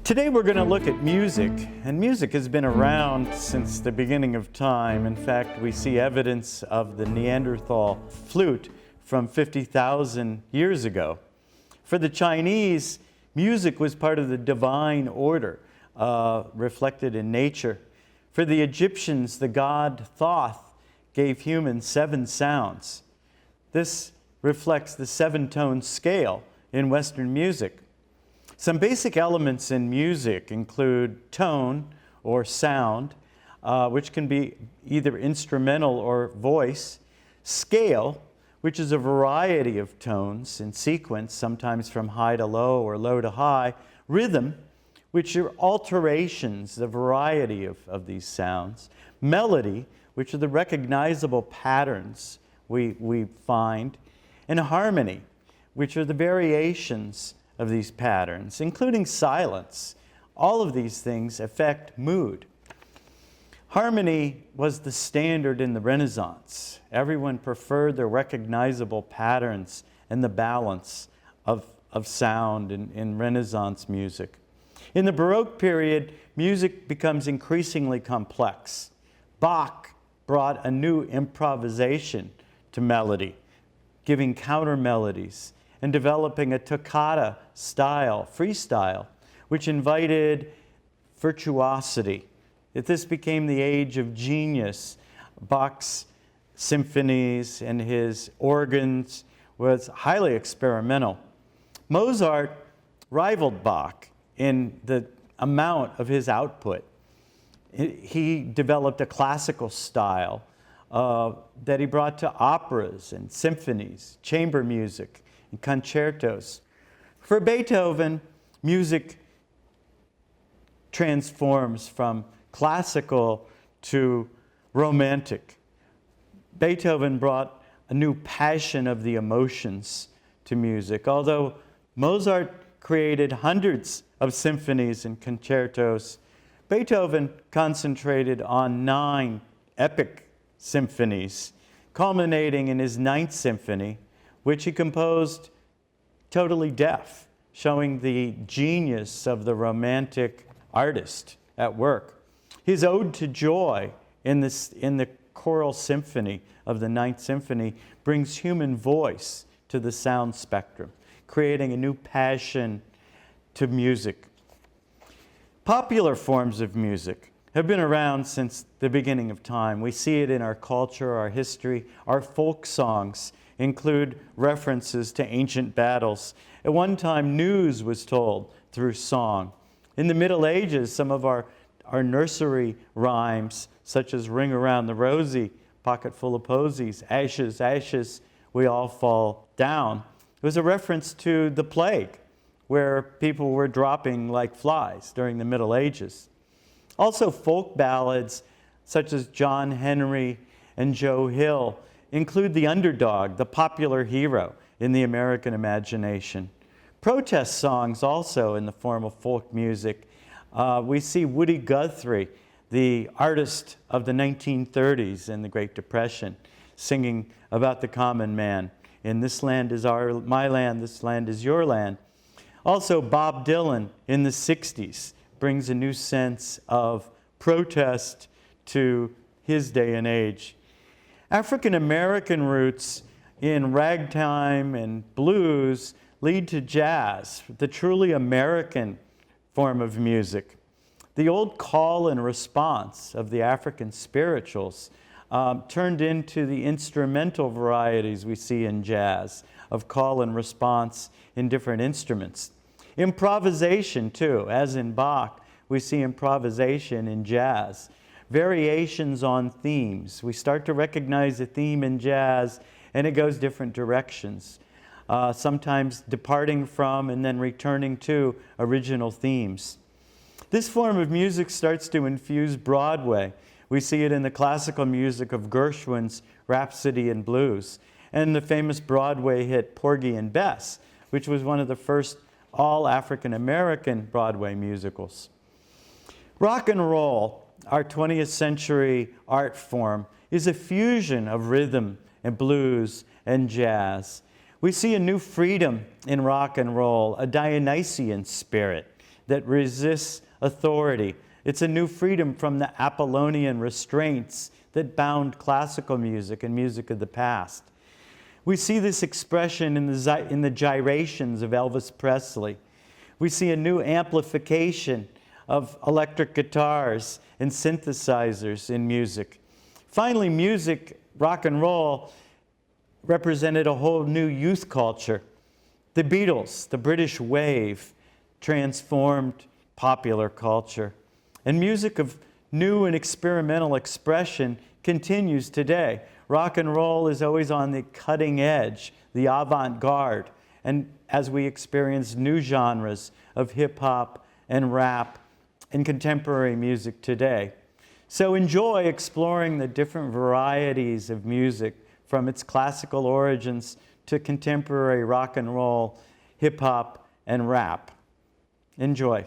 Today we're going to look at music, and music has been around since the beginning of time. In fact, we see evidence of the Neanderthal flute from 50,000 years ago. For the Chinese, music was part of the divine order, reflected in nature. For the Egyptians, the god Thoth gave humans 7 sounds. This reflects the 7-tone scale in Western music. Some basic elements in music include tone or sound, which can be either instrumental or voice, scale, which is a variety of tones in sequence, sometimes from high to low or low to high, rhythm, which are alterations, the variety of these sounds, melody, which are the recognizable patterns we find, and harmony, which are the variations of these patterns, including silence. All of these things affect mood. Harmony was the standard in the Renaissance. Everyone preferred the recognizable patterns and the balance of sound in Renaissance music. In the Baroque period, music becomes increasingly complex. Bach brought a new improvisation to melody, giving counter melodies and developing a toccata style, freestyle, which invited virtuosity. This became the age of genius. Bach's symphonies and his organs was highly experimental. Mozart rivaled Bach in the amount of his output. He developed a classical style that he brought to operas and symphonies, chamber music, and concertos. For Beethoven, music transforms from classical to romantic. Beethoven brought a new passion of the emotions to music. Although Mozart created hundreds of symphonies and concertos, Beethoven concentrated on 9 epic symphonies, culminating in his 9th symphony, which he composed totally deaf, showing the genius of the romantic artist at work. His Ode to Joy in the choral symphony of the 9th Symphony brings human voice to the sound spectrum, creating a new passion to music. Popular forms of music have been around since the beginning of time. We see it in our culture, our history. Our folk songs include references to ancient battles. At one time, news was told through song. In the Middle Ages, some of our nursery rhymes, such as Ring Around the Rosy, Pocket Full of Posies, Ashes, Ashes, We All Fall Down, it was a reference to the plague, where people were dropping like flies during the Middle Ages. Also, folk ballads, such as John Henry and Joe Hill, include the underdog, the popular hero in the American imagination. Protest songs also in the form of folk music. We see Woody Guthrie, the artist of the 1930s and the Great Depression, singing about the common man. In This Land Is My Land, This Land Is Your Land. Also, Bob Dylan in the 60s brings a new sense of protest to his day and age. African American roots in ragtime and blues lead to jazz, the truly American form of music. The old call and response of the African spirituals turned into the instrumental varieties we see in jazz, of call and response in different instruments. Improvisation, too, as in Bach, we see improvisation in jazz. Variations on themes. We start to recognize a theme in jazz, and it goes different directions, sometimes departing from and then returning to original themes. This form of music starts to infuse Broadway. We see it in the classical music of Gershwin's Rhapsody in Blues, and the famous Broadway hit Porgy and Bess, which was one of the first all African-American Broadway musicals. Rock and roll, our 20th century art form, is a fusion of rhythm and blues and jazz. We see a new freedom in rock and roll, a Dionysian spirit, that resists authority. It's a new freedom from the Apollonian restraints that bound classical music and music of the past. We see this expression in the gyrations of Elvis Presley. We see a new amplification of electric guitars and synthesizers in music. Finally, music, rock and roll, represented a whole new youth culture. The Beatles, the British wave, transformed popular culture. And music of new and experimental expression continues today. Rock and roll is always on the cutting edge, the avant-garde, and as we experience new genres of hip-hop and rap and contemporary music today. So enjoy exploring the different varieties of music from its classical origins to contemporary rock and roll, hip-hop, and rap. Enjoy.